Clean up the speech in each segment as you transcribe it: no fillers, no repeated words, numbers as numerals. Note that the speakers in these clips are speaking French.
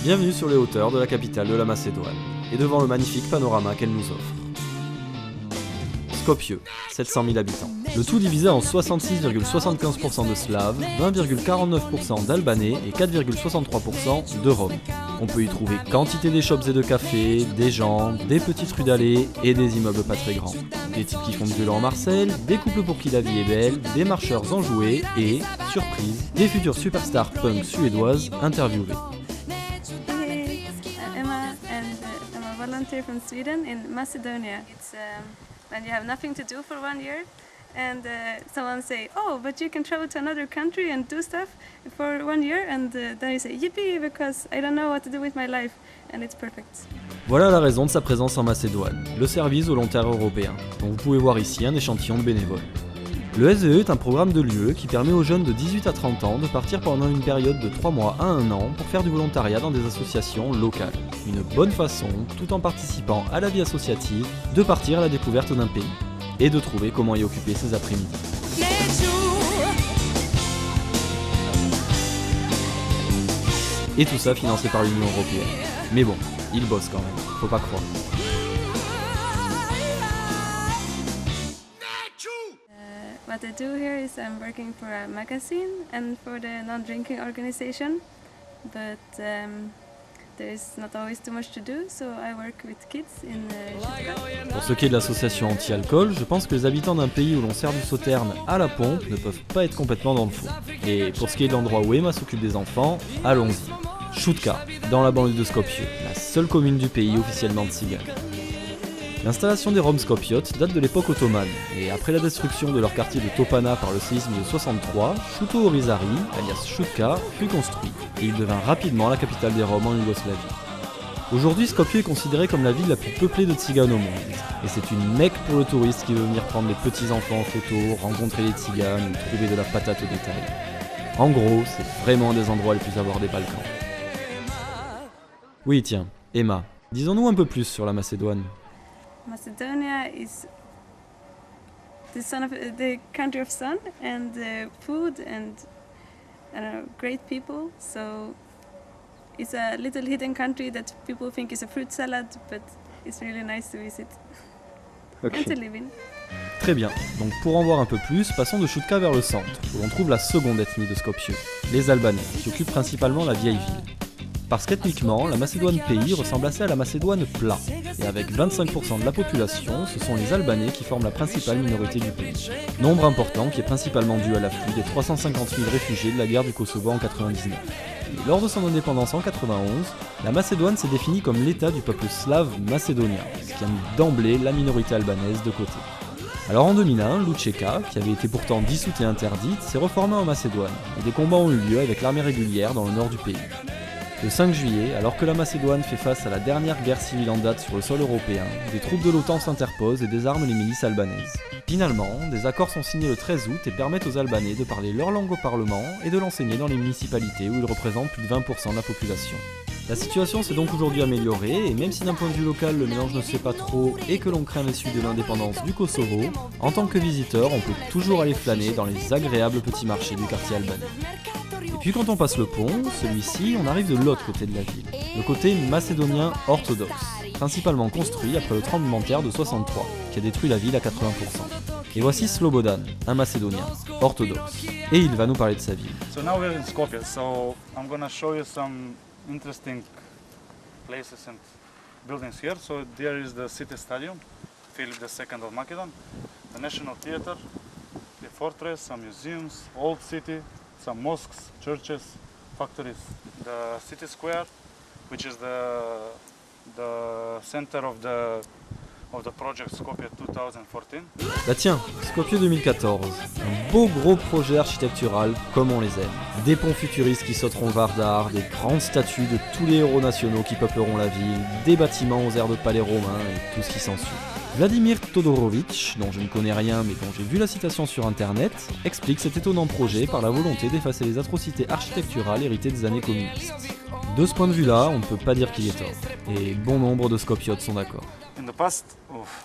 Bienvenue sur les hauteurs de la capitale de la Macédoine, et devant le magnifique panorama qu'elle nous offre. Skopje, 700 000 habitants. Le tout divisé en 66,75% de Slaves, 20,49% d'Albanais et 4,63% de Roms. On peut y trouver quantité des shops et de cafés, des gens, des petites rues d'allées et des immeubles pas très grands. Des types qui font du vélo en Marseille, des couples pour qui la vie est belle, des marcheurs enjoués et, surprise, des futures superstars punk suédoises interviewées. Hey, Emma, and I'm a volunteer from Sweden in Macedonia. It's when you have nothing to do for 1 year, and someone say, "Oh, but you can travel to another country and do stuff for 1 year," and then you say, "Yippee!" because I don't know what to do with my life, and it's perfect. Voilà la raison de sa présence en Macédoine, le service volontaire européen, dont vous pouvez voir ici un échantillon de bénévoles. Le SVE est un programme de l'UE qui permet aux jeunes de 18 à 30 ans de partir pendant une période de 3 mois à 1 an pour faire du volontariat dans des associations locales. Une bonne façon, tout en participant à la vie associative, de partir à la découverte d'un pays et de trouver comment y occuper ses après-midi. Et tout ça financé par l'Union européenne. Mais bon, ils bossent quand même, faut pas croire. What I do here is I'm working for a magazine and for the non-drinking organization, but there is not always too much to do, so I work with kids in Stuttgart. Pour ce qui est de l'association anti-alcool, je pense que les habitants d'un pays où l'on sert du sauterne à la pompe ne peuvent pas être complètement dans le faux. Et pour ce qui est de l'endroit où Emma s'occupe des enfants, allons-y. Stuttgart, dans la banlieue de Skopje, la seule commune du pays officiellement tzigane. L'installation des Roms skopiotes date de l'époque ottomane, et après la destruction de leur quartier de Topana par le séisme de 63, Shuto Orizari, alias Shutka, fut construit, et il devint rapidement la capitale des Roms en Yougoslavie. Aujourd'hui, Skopje est considérée comme la ville la plus peuplée de tziganes au monde, et c'est une mecque pour le touriste qui veut venir prendre les petits-enfants en photo, rencontrer les tziganes ou trouver de la patate au détail. En gros, c'est vraiment des endroits les plus à voir des Balkans. Oui tiens, Emma, disons-nous un peu plus sur la Macédoine. Macedonia is the country of sun and food and great people. So it's a little hidden country that people think is a fruit salad, but it's really nice to visit and to live in. Très bien, donc pour en voir un peu plus, passons de Shutka vers le centre, où l'on trouve la seconde ethnie de Skopje, les Albanais, qui occupent principalement la vieille ville. Parce qu'ethniquement, la Macédoine pays ressemble assez à la Macédoine plat, et avec 25% de la population, ce sont les Albanais qui forment la principale minorité du pays. Nombre important qui est principalement dû à l'afflux des 350 000 réfugiés de la guerre du Kosovo en 99. Et lors de son indépendance en 91, la Macédoine s'est définie comme l'état du peuple slave macédonien, ce qui a mis d'emblée la minorité albanaise de côté. Alors en 2001, l'UÇK, qui avait été pourtant dissoute et interdite, s'est reformée en Macédoine, et des combats ont eu lieu avec l'armée régulière dans le nord du pays. Le 5 juillet, alors que la Macédoine fait face à la dernière guerre civile en date sur le sol européen, des troupes de l'OTAN s'interposent et désarment les milices albanaises. Finalement, des accords sont signés le 13 août et permettent aux Albanais de parler leur langue au Parlement et de l'enseigner dans les municipalités où ils représentent plus de 20% de la population. La situation s'est donc aujourd'hui améliorée et même si d'un point de vue local le mélange ne se fait pas trop et que l'on craint l'issue de l'indépendance du Kosovo, en tant que visiteur on peut toujours aller flâner dans les agréables petits marchés du quartier albanais. Et puis quand on passe le pont, celui-ci, on arrive de l'autre côté de la ville, le côté macédonien orthodoxe, principalement construit après le tremblement de terre de 63, qui a détruit la ville à 80%. Et voici Slobodan, un Macédonien, orthodoxe, et il va nous parler de sa ville. So now we're in Skopje, so I'm gonna show you some interesting places and buildings here. So there is the city stadium, Philip II of Macedon, the National Theatre, the fortress, some museums, old city, some mosques, churches, factories. The city square, which is the center of the project Skopje 2014. Bah tiens, Skopje 2014, un beau gros projet architectural comme on les aime. Des ponts futuristes qui sauteront Vardar, des grandes statues de tous les héros nationaux qui peupleront la ville, des bâtiments aux airs de palais romains et tout ce qui s'ensuit. Vladimir Todorovic, dont je ne connais rien mais dont j'ai vu la citation sur internet, explique cet étonnant projet par la volonté d'effacer les atrocités architecturales héritées des années communistes. De ce point de vue-là, on ne peut pas dire qu'il est tort, et bon nombre de Skopiotes sont d'accord. In the past,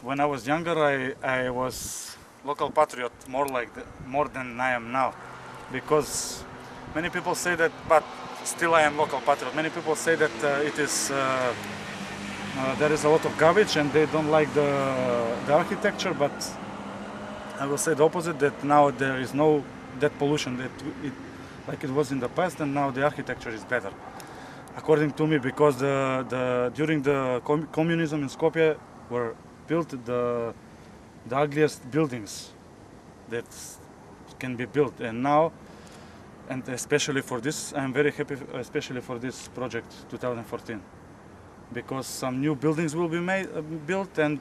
when I was younger, I was local patriot more than I am now, because many people say that, but still I am local patriot. Many people say that there is a lot of garbage and they don't like the architecture, but I will say the opposite, that now there is no that pollution like it was in the past, and now the architecture is better. According to me, because during the communism in Skopje were built the ugliest buildings that can be built, and now, and especially for this, I'm very happy, especially for this project 2014, because some new buildings will be built, and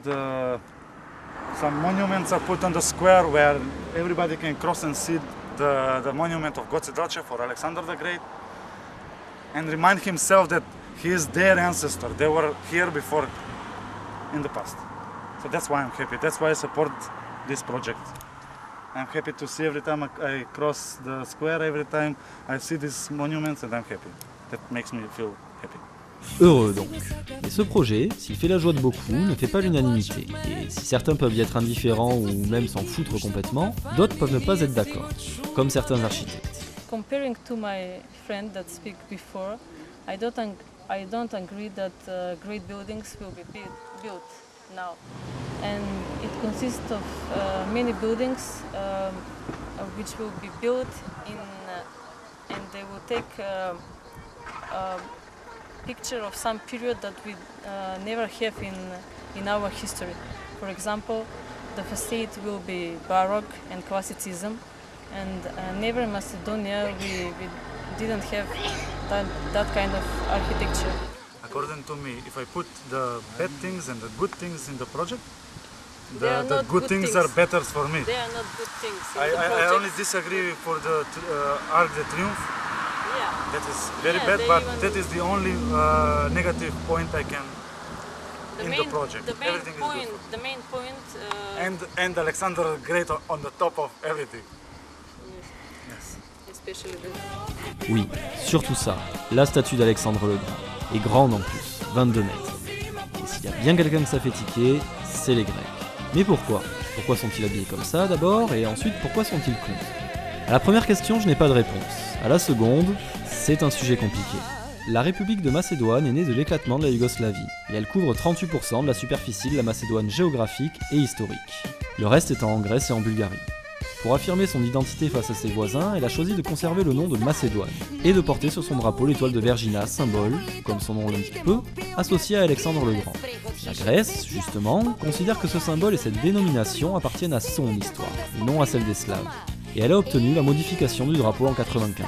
some monuments are put on the square where everybody can cross and see the monument of Goce Delchev or Alexander the Great, and remind himself that he is their ancestor. They were here before in the past. So that's why I'm happy. That's why I support this project. I'm happy to see every time I cross the square, every time I see these monuments, and I'm happy. That makes me feel happy. Heureux donc. Mais ce projet, s'il fait la joie de beaucoup, ne fait pas l'unanimité. Et si certains peuvent y être indifférents ou même s'en foutre complètement, d'autres peuvent ne pas être d'accord, comme certains architectes. Comparing to my friend that spoke before, I don't agree that great buildings will be built now. And it consists of many buildings which will be built and they will take picture of some period that we never have in our history. For example, the facade will be Baroque and Classicism, and never in Macedonia we didn't have that kind of architecture. According to me, if I put the bad things and the good things in the project, They are the not good good things things. are better for me. They are not good things in the I project. only disagree for the Arc de Triomphe. Yeah. That is very Yeah, bad, they but even- that is the only negative point I can The in main, the project. The main Everything point, is good. the main point, And Alexander the Great on the top of everything. Yes. especially the Oui, surtout ça, la statue d'Alexandre le Grand. Et grande en plus, 22 mètres. Et s'il y a bien quelqu'un que ça fait tiquer, c'est les Grecs. Mais pourquoi ? Pourquoi sont-ils habillés comme ça d'abord, et ensuite pourquoi sont-ils cons ? À la première question, je n'ai pas de réponse. À la seconde, c'est un sujet compliqué. La République de Macédoine est née de l'éclatement de la Yougoslavie, et elle couvre 38% de la superficie de la Macédoine géographique et historique. Le reste étant en Grèce et en Bulgarie. Pour affirmer son identité face à ses voisins, elle a choisi de conserver le nom de Macédoine, et de porter sur son drapeau l'étoile de Vergina, symbole, comme son nom l'indique peu, associé à Alexandre le Grand. La Grèce, justement, considère que ce symbole et cette dénomination appartiennent à son histoire, et non à celle des Slaves. Et elle a obtenu la modification du drapeau en 95.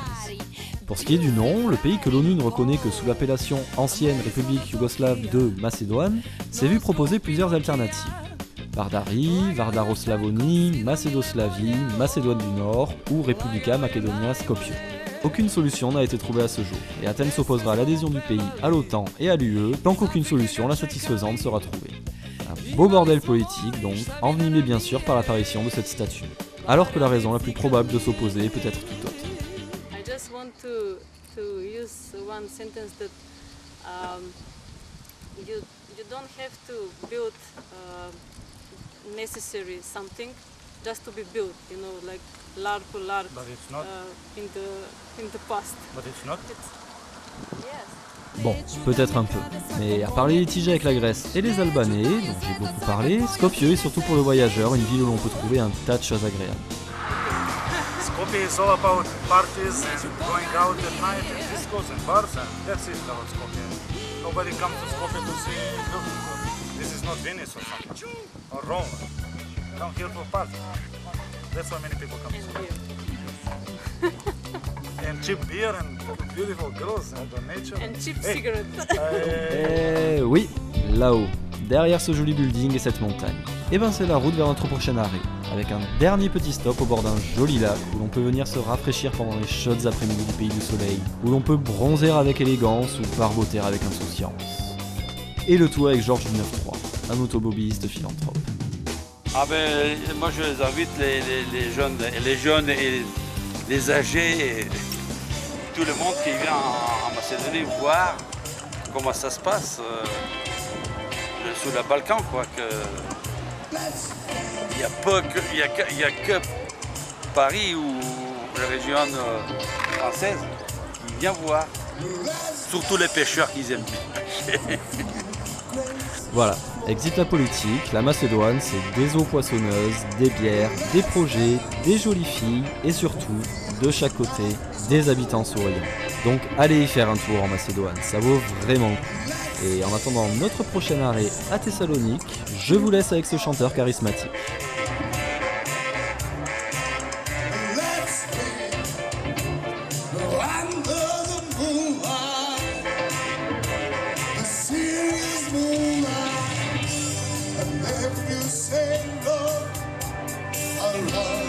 Pour ce qui est du nom, le pays que l'ONU ne reconnaît que sous l'appellation Ancienne République Yougoslave de Macédoine s'est vu proposer plusieurs alternatives. Vardari, Vardaroslavoni, Macédoslavie, Macédoine du Nord ou Republika Makedonia Skopje. Aucune solution n'a été trouvée à ce jour, et Athènes s'opposera à l'adhésion du pays à l'OTAN et à l'UE tant qu'aucune solution la satisfaisante sera trouvée. Un beau bordel politique donc, envenimé bien sûr par l'apparition de cette statue. Alors que la raison la plus probable de s'opposer est peut-être tout autre. I just want to use one sentence that you don't have to build necessary something just to be built, you know, like lark or lark But it's not. in the past. But it's not. Yes. Bon, peut-être un peu, mais à part les litiges avec la Grèce et les Albanais, dont j'ai beaucoup parlé, Skopje est surtout pour le voyageur une ville où l'on peut trouver un tas de choses agréables. Skopje is all about parties and going out at night and discos and bars, and that's it about Skopje. Nobody comes to Skopje to see buildings. This is not Venice or something, or Rome. Come here for parties. That's why many people come to And Skopje. And cheap beer and beautiful girls and the nature. And cheap Hey. cigarettes. Oui, là-haut, derrière ce joli building et cette montagne. Et ben c'est la route vers notre prochain arrêt, avec un dernier petit stop au bord d'un joli lac où l'on peut venir se rafraîchir pendant les chaudes après-midi du pays du soleil, où l'on peut bronzer avec élégance ou barboter avec insouciance. Et le tout avec Georges du 9-3, un automobiliste philanthrope. Ah ben, moi je les invite, les jeunes et les âgés, et tout le monde qui vient en Macédonie voir comment ça se passe sur le Balkan, quoi. Il n'y a que Paris ou la région française qui vient voir. Surtout les pêcheurs qui aiment bien pêcher. Voilà, exit la politique, la Macédoine c'est des eaux poissonneuses, des bières, des projets, des jolies filles et surtout, de chaque côté, des habitants souriants. Donc allez y faire un tour en Macédoine, ça vaut vraiment le coup. Et en attendant notre prochain arrêt à Thessalonique, je vous laisse avec ce chanteur charismatique. If you say no, I love